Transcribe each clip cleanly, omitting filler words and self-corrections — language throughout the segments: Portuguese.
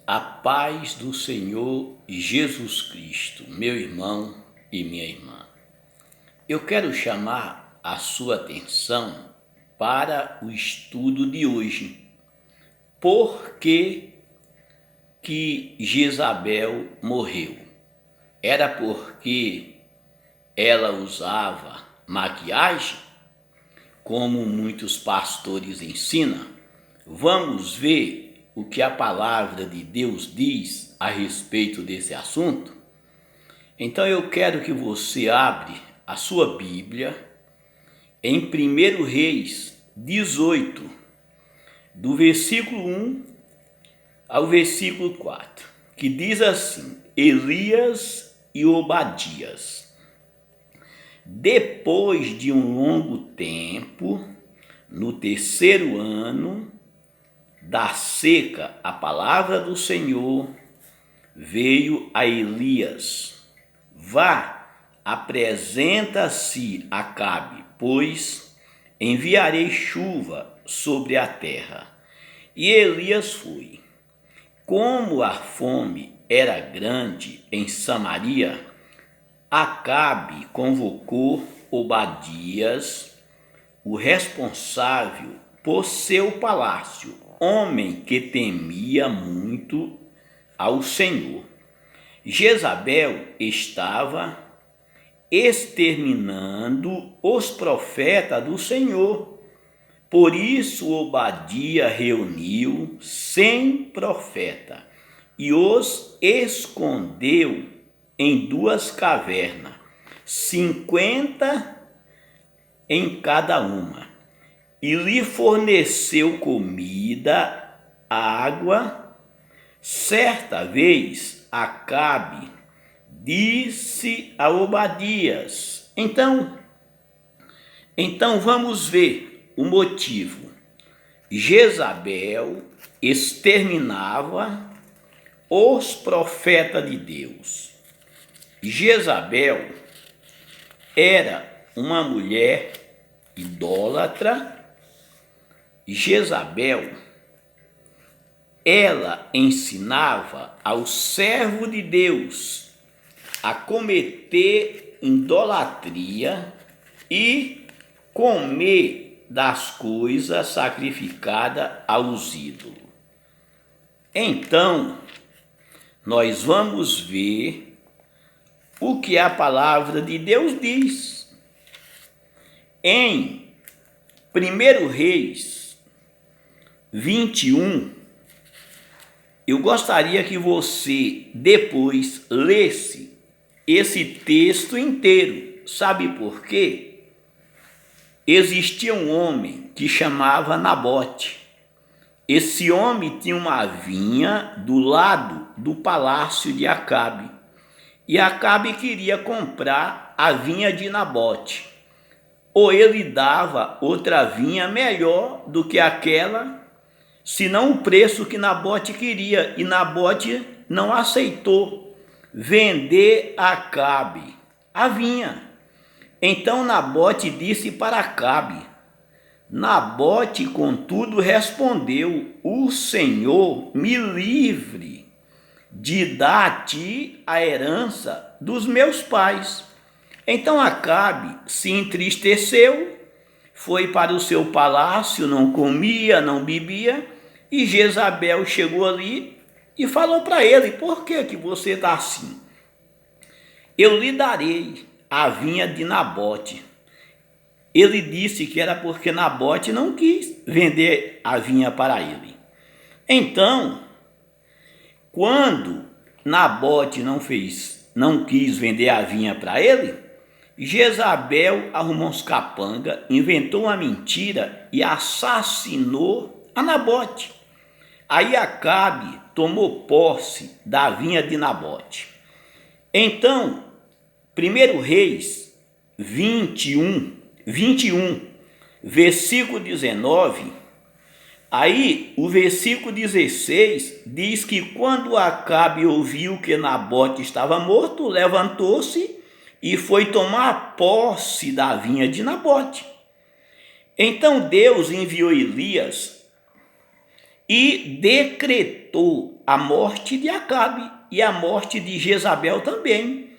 A paz do Senhor Jesus Cristo, meu irmão e minha irmã. Eu quero chamar a sua atenção para o estudo de hoje. Por que Jezabel morreu? Era porque ela usava maquiagem, como muitos pastores ensinam? Vamos ver o que a palavra de Deus diz a respeito desse assunto? Então eu quero que você abra a sua Bíblia em 1 Reis 18, do versículo 1 ao versículo 4, que diz assim: Elias e Obadias. Depois de um longo tempo, no terceiro ano da seca, a palavra do Senhor veio a Elias: Vá, apresenta-se a Acabe, pois enviarei chuva sobre a terra. E Elias foi. Como a fome era grande em Samaria, Acabe convocou Obadias, o responsável por seu palácio, homem que temia muito ao Senhor. Jezabel estava exterminando os profetas do Senhor. Por isso Obadia reuniu 100 profetas e os escondeu em 2 cavernas, 50 em cada uma, e lhe forneceu comida, água. Certa vez Acabe disse a Obadias: Então vamos ver o motivo. Jezabel exterminava os profetas de Deus. Jezabel era uma mulher idólatra. Jezabel, ela ensinava ao servo de Deus a cometer idolatria e comer das coisas sacrificadas aos ídolos. Então, nós vamos ver o que a palavra de Deus diz. Em 1 Reis 21, eu gostaria que você depois lesse esse texto inteiro. Sabe por quê? Existia um homem que chamava Nabote. Esse homem tinha uma vinha do lado do palácio de Acabe. E Acabe queria comprar a vinha de Nabote. Ou ele dava outra vinha melhor do que aquela, senão o preço que Nabote queria. E Nabote não aceitou vender a Acabe a vinha. Então Nabote disse para Acabe. Nabote, contudo, respondeu: O Senhor me livre de dar a ti a herança dos meus pais. Então Acabe se entristeceu, foi para o seu palácio, não comia, não bebia, e Jezabel chegou ali e falou para ele: Por que você está assim? Eu lhe darei a vinha de Nabote. Ele disse que era porque Nabote não quis vender a vinha para ele. Então, quando Nabote não quis vender a vinha para ele, Jezabel arrumou uns capanga, inventou uma mentira e assassinou a Nabote. Aí Acabe tomou posse da vinha de Nabote. Então, 1 Reis 21, versículo 19, aí o versículo 16 diz que quando Acabe ouviu que Nabote estava morto, levantou-se e foi tomar posse da vinha de Nabote. Então Deus enviou Elias e decretou a morte de Acabe e a morte de Jezabel também.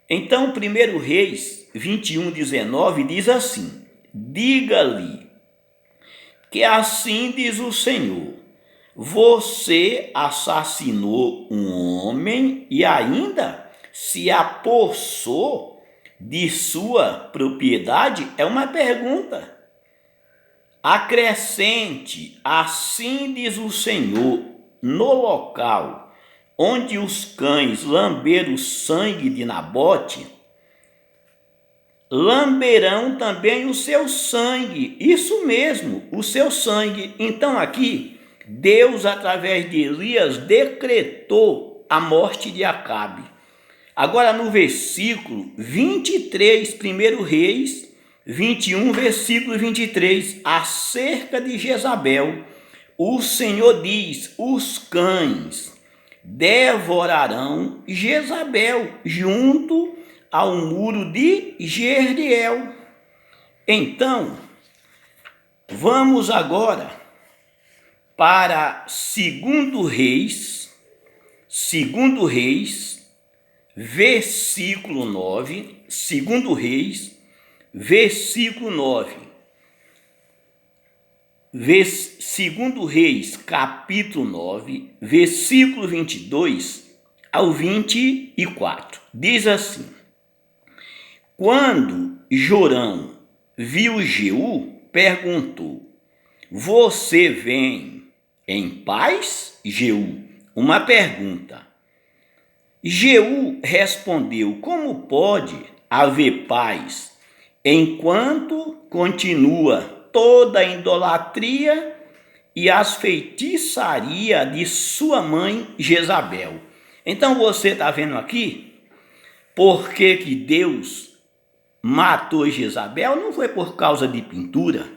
Então, 1 Reis 21:19 diz assim: diga-lhe que assim diz o Senhor, você assassinou um homem e ainda se apossou de sua propriedade? É uma pergunta. Acrescente, assim diz o Senhor, no local onde os cães lamberam o sangue de Nabote, lamberão também o seu sangue. Isso mesmo, o seu sangue. Então aqui, Deus, através de Elias, decretou a morte de Acabe. Agora no versículo 23, 1 Reis 21, versículo 23, acerca de Jezabel, o Senhor diz: os cães devorarão Jezabel junto ao muro de Jezreel. Então, vamos agora para 2 Reis, versículo 9, 2 Reis, versículo 9. 2 Reis, capítulo 9, versículo 22 ao 24. Diz assim: quando Jorão viu Jeú, perguntou: você vem em paz, Jeú? Uma pergunta. Jeú respondeu: como pode haver paz enquanto continua toda a idolatria e as feitiçarias de sua mãe Jezabel? Então você está vendo aqui por que Deus matou Jezabel? Não foi por causa de pintura,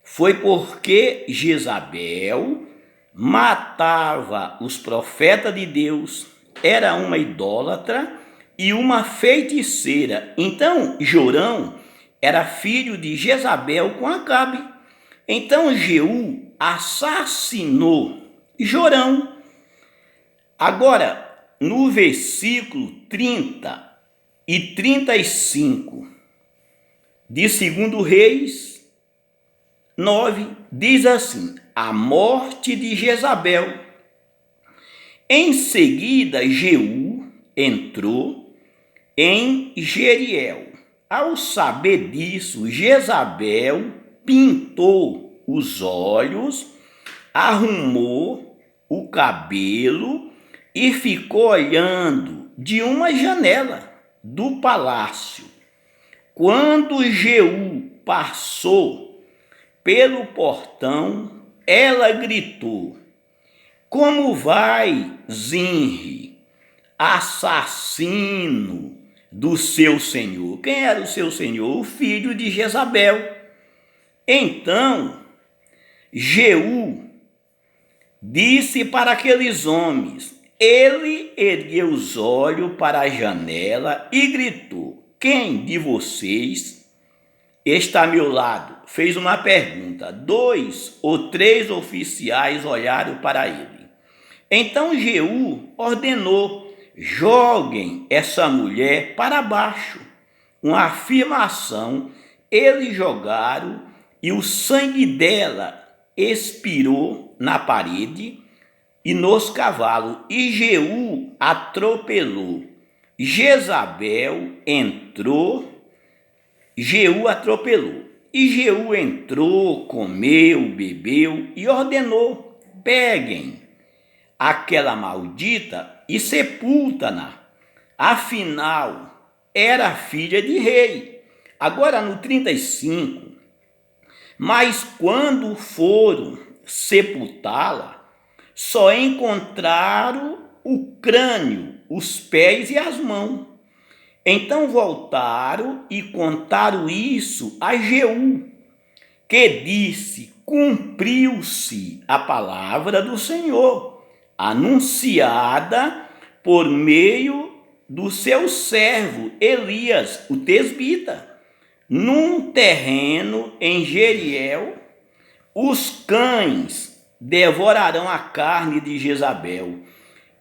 foi porque Jezabel matava os profetas de Deus, era uma idólatra e uma feiticeira. Então Jorão era filho de Jezabel com Acabe. Então Jeú assassinou Jorão. Agora, no versículo 30 e 35 de 2 Reis 9, diz assim: a morte de Jezabel. Em seguida, Jeú entrou em Jeriel. Ao saber disso, Jezabel pintou os olhos, arrumou o cabelo e ficou olhando de uma janela do palácio. Quando Jeú passou pelo portão, ela gritou: como vai, Zinri, assassino do seu senhor? Quem era o seu senhor? O filho de Jezabel. Então Jeú disse para aqueles homens, ele ergueu os olhos para a janela e gritou: quem de vocês está a meu lado? Fez uma pergunta. 2 ou 3 oficiais olharam para ele. Então Jeú ordenou: joguem essa mulher para baixo. Uma afirmação. Eles jogaram e o sangue dela expirou na parede e nos cavalos, e Jeú atropelou. Jeú atropelou. E Jeú entrou, comeu, bebeu e ordenou: peguem aquela maldita e sepulta-na. Afinal, era filha de rei. Agora no 35, mas quando foram sepultá-la, só encontraram o crânio, os pés e as mãos. Então voltaram e contaram isso a Jeú, que disse: cumpriu-se a palavra do Senhor, anunciada por meio do seu servo Elias, o tesbita. Num terreno em Jeriel, os cães devorarão a carne de Jezabel,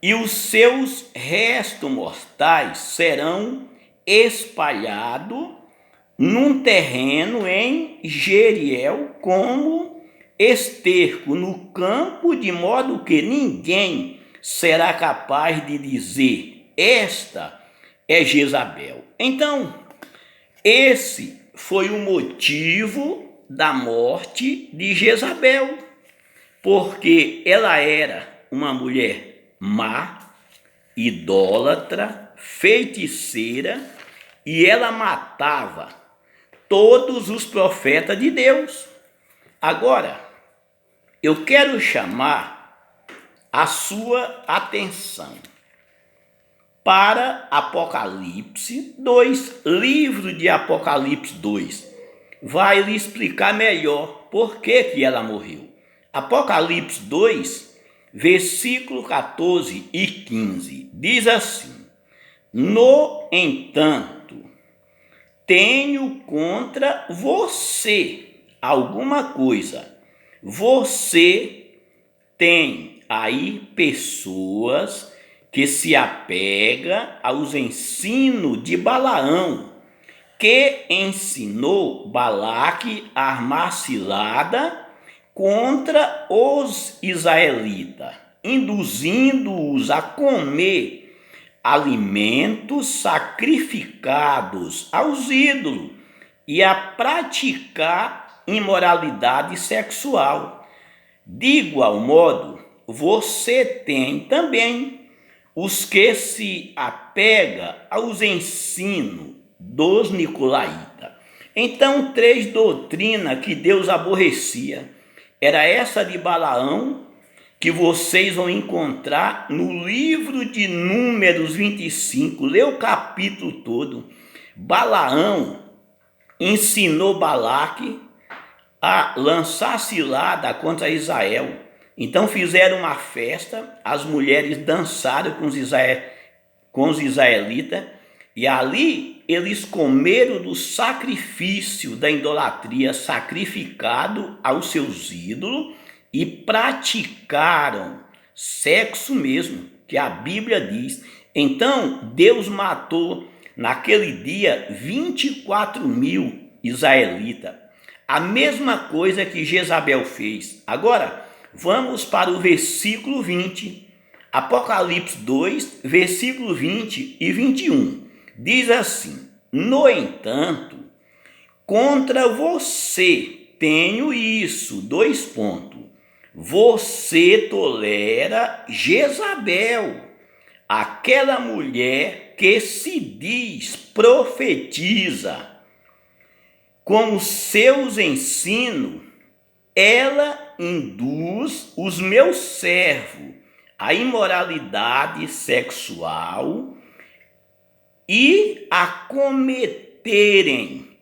e os seus restos mortais serão espalhados num terreno em Jeriel como esterco no campo, de modo que ninguém será capaz de dizer: esta é Jezabel. Então, esse foi o motivo da morte de Jezabel, porque ela era uma mulher má, idólatra, feiticeira, e ela matava todos os profetas de Deus. Agora, eu quero chamar a sua atenção para Apocalipse 2, livro de Apocalipse 2. Vai lhe explicar melhor por que ela morreu. Apocalipse 2, versículo 14 e 15, diz assim: no entanto, tenho contra você alguma coisa. Você tem aí pessoas que se apegam aos ensinos de Balaão, que ensinou Balaque a armar cilada contra os israelitas, induzindo-os a comer alimentos sacrificados aos ídolos e a praticar imoralidade sexual. De igual modo, você tem também os que se apegam aos ensinos dos nicolaítas. Então, 3 doutrinas que Deus aborrecia. Era essa de Balaão, que vocês vão encontrar no livro de Números 25, lê o capítulo todo. Balaão ensinou Balaque a lançar cilada contra Israel. Então fizeram uma festa, as mulheres dançaram com os israelitas, e ali eles comeram do sacrifício da idolatria sacrificado aos seus ídolos e praticaram sexo mesmo, que a Bíblia diz. Então Deus matou naquele dia 24.000 israelitas. A mesma coisa que Jezabel fez. Agora, vamos para o versículo 20. Apocalipse 2, versículo 20 e 21. Diz assim: no entanto, contra você tenho isso, 2 pontos. Você tolera Jezabel, aquela mulher que se diz profetiza. Com os seus ensinos, ela induz os meus servos à imoralidade sexual e a cometerem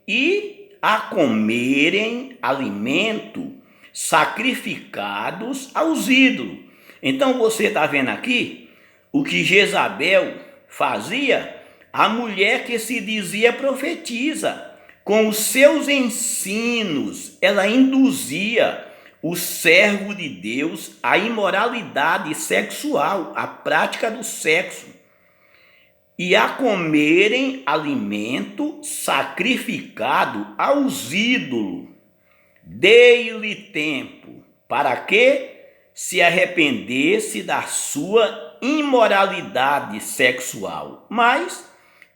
a comerem alimento sacrificados aos ídolos. Então você está vendo aqui o que Jezabel fazia? A mulher que se dizia profetiza. Com os seus ensinos, ela induzia o servo de Deus à imoralidade sexual, à prática do sexo, e a comerem alimento sacrificado aos ídolos. Dei-lhe tempo para que se arrependesse da sua imoralidade sexual, mas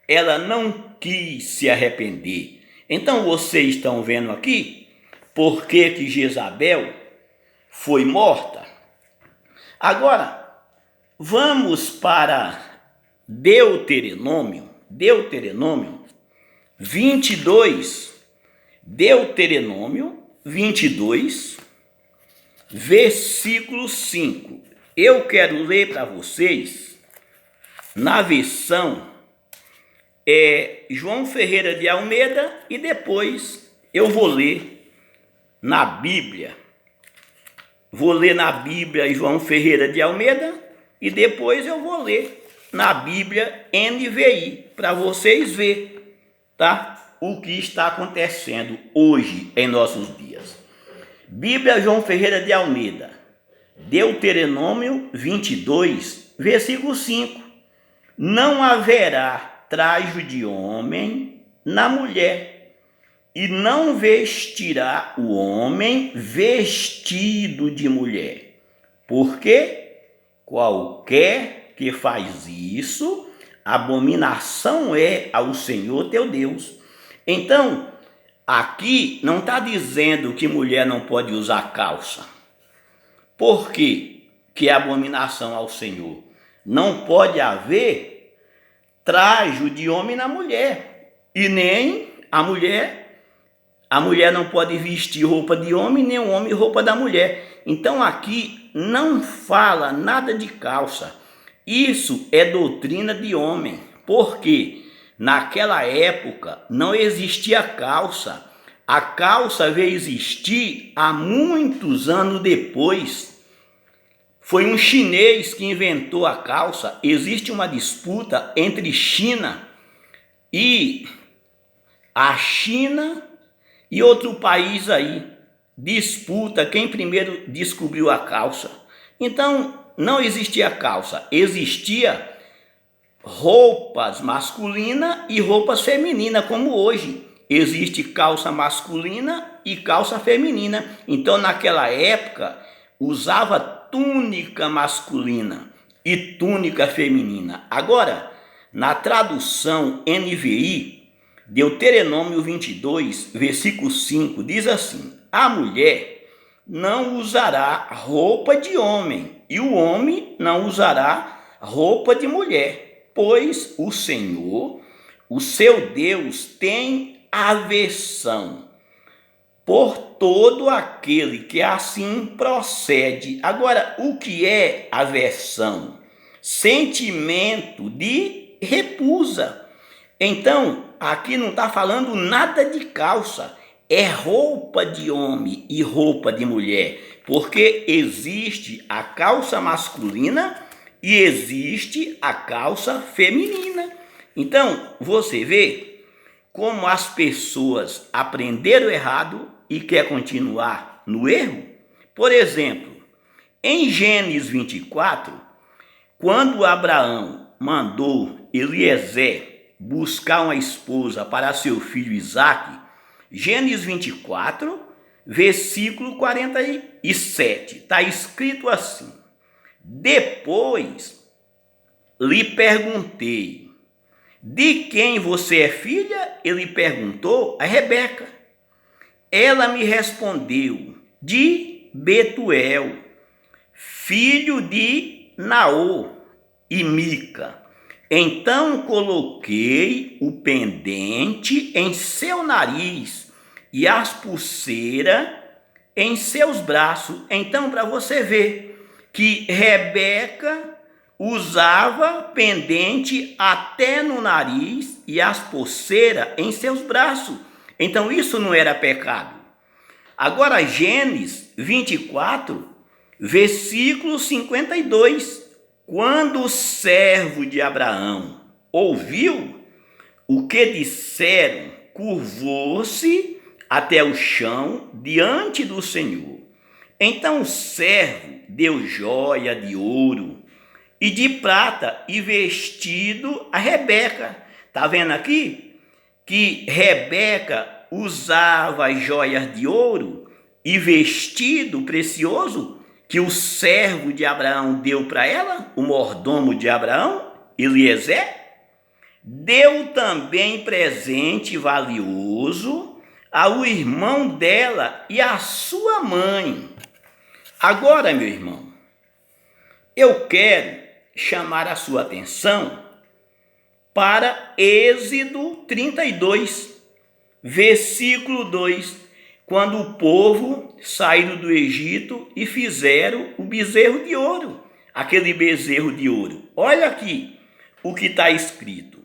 ela não quis se arrepender. Então vocês estão vendo aqui por que Jezabel foi morta. Agora, vamos para Deuteronômio 22, Deuteronômio 22, versículo 5. Eu quero ler para vocês na versão João Ferreira de Almeida, e depois eu vou ler na Bíblia. Vou ler na Bíblia João Ferreira de Almeida e depois eu vou ler na Bíblia NVI, para vocês verem, tá? O que está acontecendo hoje em nossos dias. Bíblia João Ferreira de Almeida, Deuteronômio 22, versículo 5. Não haverá trajo de homem na mulher, e não vestirá o homem vestido de mulher, porque qualquer que faz isso, abominação é ao Senhor teu Deus. Então, aqui não está dizendo que mulher não pode usar calça. Por quê? Que é abominação ao Senhor. Não pode haver trajo de homem na mulher, e nem a mulher não pode vestir roupa de homem, nem o homem roupa da mulher. Então aqui não fala nada de calça. Isso é doutrina de homem, porque naquela época não existia calça. A calça veio existir há muitos anos depois. Foi um chinês que inventou a calça. Existe uma disputa entre China e a China e outro país aí. Disputa quem primeiro descobriu a calça. Então, não existia calça. Existia roupas masculinas e roupas femininas, como hoje. Existe calça masculina e calça feminina. Então, naquela época, usava túnica masculina e túnica feminina. Agora, na tradução NVI, Deuteronômio 22, versículo 5, diz assim: a mulher não usará roupa de homem, e o homem não usará roupa de mulher, pois o Senhor, o seu Deus, tem aversão por todo aquele que assim procede. Agora, o que é aversão? Sentimento de repulsa. Então, aqui não está falando nada de calça, é roupa de homem e roupa de mulher, porque existe a calça masculina e existe a calça feminina. Então, você vê como as pessoas aprenderam errado e quer continuar no erro. Por exemplo, em Gênesis 24, quando Abraão mandou Eliezer buscar uma esposa para seu filho Isaque, Gênesis 24, versículo 47, está escrito assim: depois lhe perguntei, de quem você é filha? Ele perguntou a Rebeca. Ela me respondeu, de Betuel, filho de Naor e Mica. Então coloquei o pendente em seu nariz e as pulseiras em seus braços. Então, para você ver que Rebeca usava pendente até no nariz e as pulseiras em seus braços. Então isso não era pecado. Agora Gênesis 24, versículo 52. Quando o servo de Abraão ouviu o que disseram, curvou-se até o chão diante do Senhor. Então o servo deu joia de ouro e de prata e vestido a Rebeca. Está vendo aqui? Que Rebeca usava joias de ouro e vestido precioso que o servo de Abraão deu para ela, o mordomo de Abraão, Eliezer. Deu também presente valioso ao irmão dela e à sua mãe. Agora, meu irmão, eu quero chamar a sua atenção para Êxodo 32, versículo 2, quando o povo saiu do Egito e fizeram o bezerro de ouro, aquele bezerro de ouro. Olha aqui o que está escrito.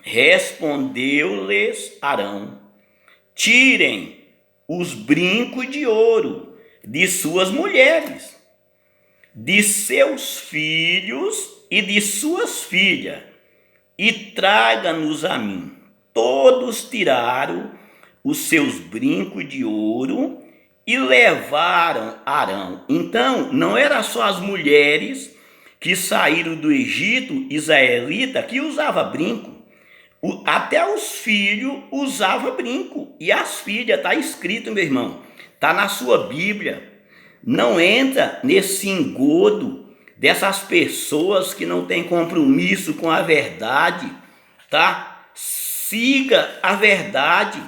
Respondeu-lhes Arão: tirem os brincos de ouro de suas mulheres, de seus filhos e de suas filhas, e traga-nos a mim. Todos tiraram os seus brincos de ouro e levaram Arão. Então, não era só as mulheres que saíram do Egito, israelita, que usava brinco. Até os filhos usavam brinco. E as filhas, está escrito, meu irmão, está na sua Bíblia. Não entra nesse engodo dessas pessoas que não têm compromisso com a verdade, tá? Siga a verdade.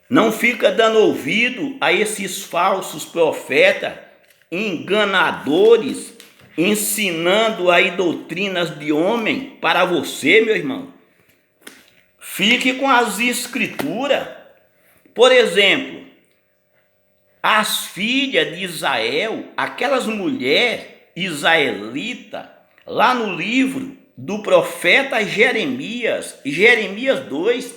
Não fica dando ouvido a esses falsos profetas, enganadores, ensinando aí doutrinas de homem para você, meu irmão. Fique com as escrituras. Por exemplo, as filhas de Israel, aquelas mulheres israelitas, lá no livro do profeta Jeremias, Jeremias 2,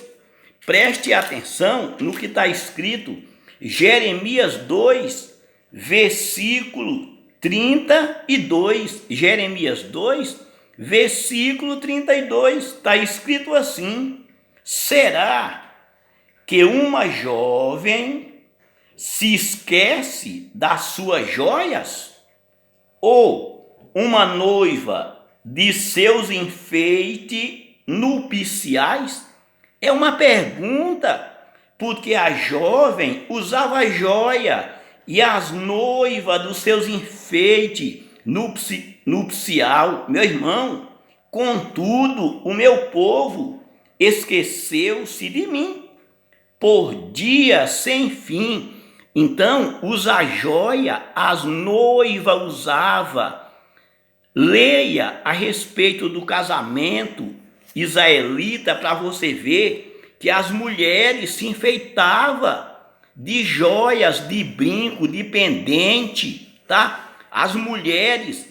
preste atenção no que está escrito, Jeremias 2, versículo 32, Jeremias 2, versículo 32, está escrito assim: será que uma jovem se esquece das suas joias? Ou uma noiva de seus enfeites nupciais? É uma pergunta, porque a jovem usava joia e as noivas dos seus enfeites nupcial. Meu irmão, contudo, o meu povo esqueceu-se de mim por dia sem fim. Então, usa joia, as noivas usava. Leia a respeito do casamento israelita para você ver que as mulheres se enfeitavam de joias, de brinco, de pendente, tá? As mulheres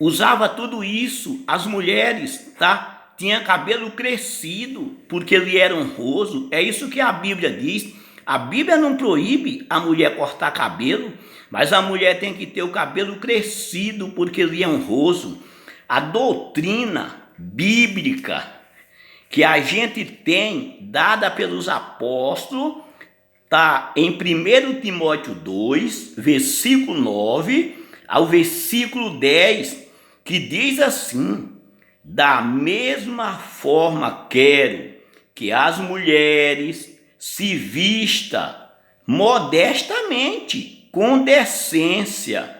usavam tudo isso. As mulheres, tá? Tinha cabelo crescido porque ele era honroso. É isso que a Bíblia diz. A Bíblia não proíbe a mulher cortar cabelo, mas a mulher tem que ter o cabelo crescido porque ele é honroso. A doutrina bíblica que a gente tem dada pelos apóstolos está em 1 Timóteo 2, versículo 9 ao versículo 10, que diz assim: da mesma forma quero que as mulheres se vista modestamente, com decência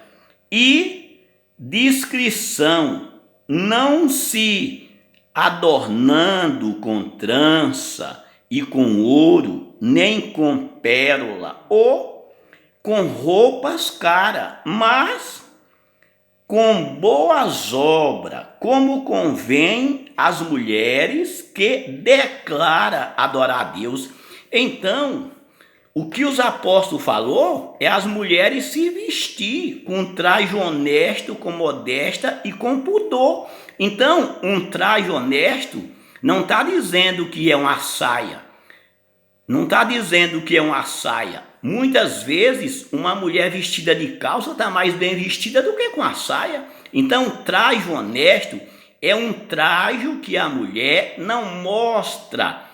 e discrição, não se adornando com trança e com ouro, nem com pérola ou com roupas caras, mas com boas obras, como convém às mulheres que declara adorar a Deus. Então, o que os apóstolos falou é as mulheres se vestir com traje honesto, com modéstia e com pudor. Então, um traje honesto não está dizendo que é uma saia. Não está dizendo que é uma saia. Muitas vezes, uma mulher vestida de calça está mais bem vestida do que com a saia. Então, traje honesto é um traje que a mulher não mostra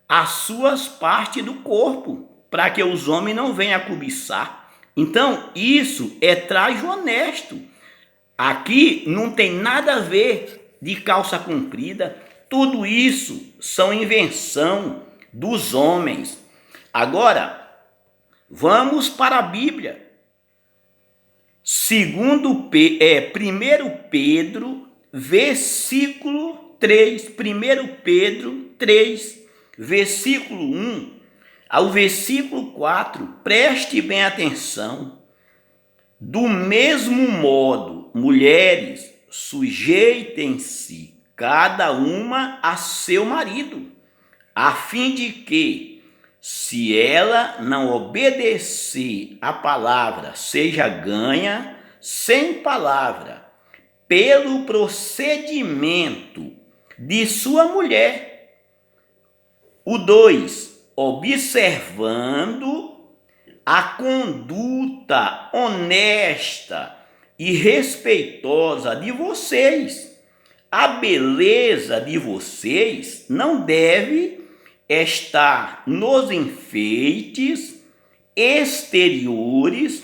as suas partes do corpo, para que os homens não venham a cobiçar. Então, isso é traje honesto. Aqui não tem nada a ver de calça comprida. Tudo isso são invenção dos homens. Agora, vamos para a Bíblia. 1 Pedro, versículo 3. 1 Pedro 3, versículo 1 ao versículo 4. Preste bem atenção. Do mesmo modo, mulheres, sujeitem-se cada uma a seu marido, a fim de que, se ela não obedecer à palavra, seja ganha sem palavra, pelo procedimento de sua mulher. O 2, observando a conduta honesta e respeitosa de vocês. A beleza de vocês não deve estar nos enfeites exteriores,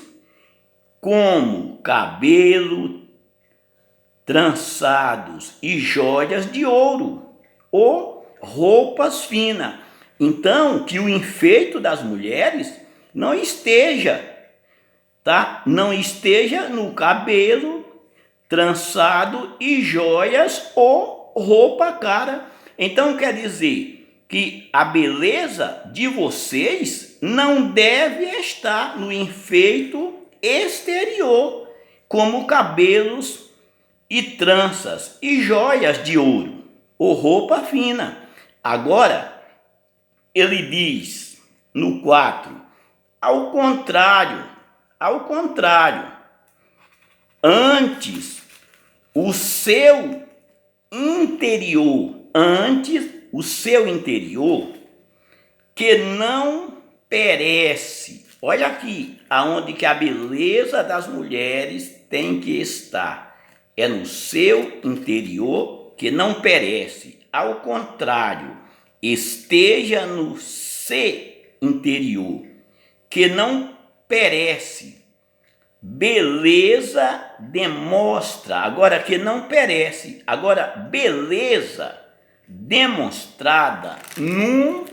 como cabelo, trançados e joias de ouro, ou roupas finas. Então, que o enfeite das mulheres não esteja, tá? Não esteja no cabelo, trançado e joias ou roupa cara. Então, quer dizer que a beleza de vocês não deve estar no enfeite exterior, como cabelos e tranças e joias de ouro ou roupa fina. Agora, ele diz no 4, ao contrário, antes o seu interior, que não perece. Olha aqui, aonde que a beleza das mulheres tem que estar. É no seu interior que não perece. Ao contrário, esteja no seu interior, que não perece. Beleza demonstra, agora que não perece, agora beleza demonstrada num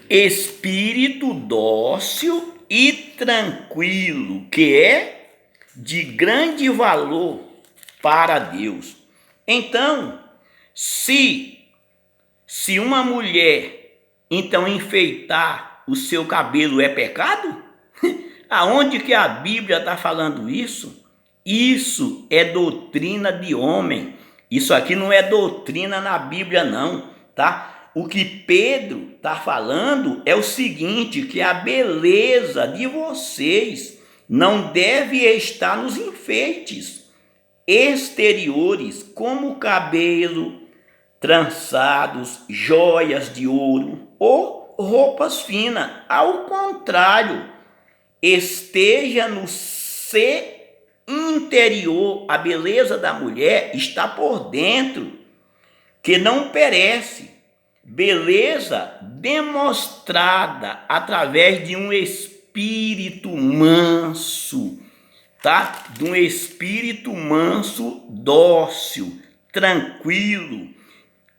espírito dócil e tranquilo, que é de grande valor para Deus. Então, se uma mulher então enfeitar o seu cabelo é pecado? Aonde que a Bíblia está falando isso? Isso é doutrina de homem. Isso aqui não é doutrina na Bíblia não, tá? O que Pedro está falando é o seguinte, que a beleza de vocês não deve estar nos enfeites exteriores, como cabelo, trançados, joias de ouro ou roupas finas. Ao contrário, esteja no seu interior. A beleza da mulher está por dentro, que não perece. Beleza demonstrada através de um espírito manso, tá? De um espírito manso, dócil, tranquilo,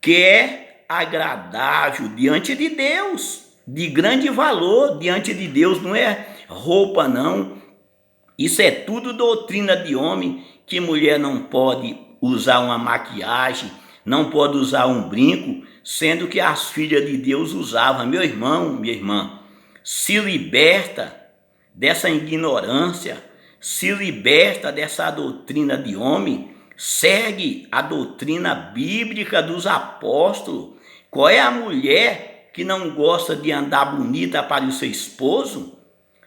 que é agradável diante de Deus, de grande valor diante de Deus. Não é roupa não, isso é tudo doutrina de homem, que mulher não pode usar uma maquiagem, não pode usar um brinco, sendo que as filhas de Deus usavam. Meu irmão, minha irmã, se liberta dessa ignorância, se liberta dessa doutrina de homem, segue a doutrina bíblica dos apóstolos. Qual é a mulher que não gosta de andar bonita para o seu esposo?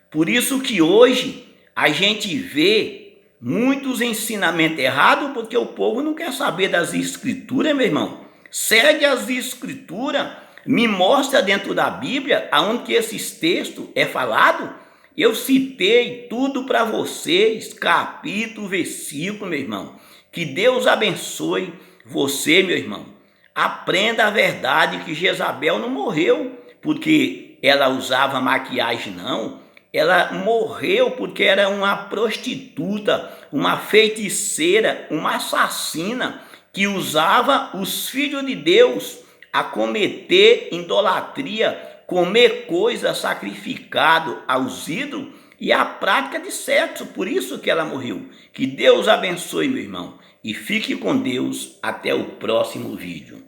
Por isso que hoje a gente vê muitos ensinamentos errados, porque o povo não quer saber das escrituras, meu irmão. Segue as escrituras, me mostra dentro da Bíblia aonde que esses textos é falado. Eu citei tudo para vocês, capítulo, versículo, meu irmão. Que Deus abençoe você, meu irmão. Aprenda a verdade, que Jezabel não morreu porque ela usava maquiagem, não. Ela morreu porque era uma prostituta, uma feiticeira, uma assassina, que usava os filhos de Deus a cometer idolatria, comer coisa sacrificado aos ídolos e a prática de sexo. Por isso que ela morreu. Que Deus abençoe, meu irmão, e fique com Deus até o próximo vídeo.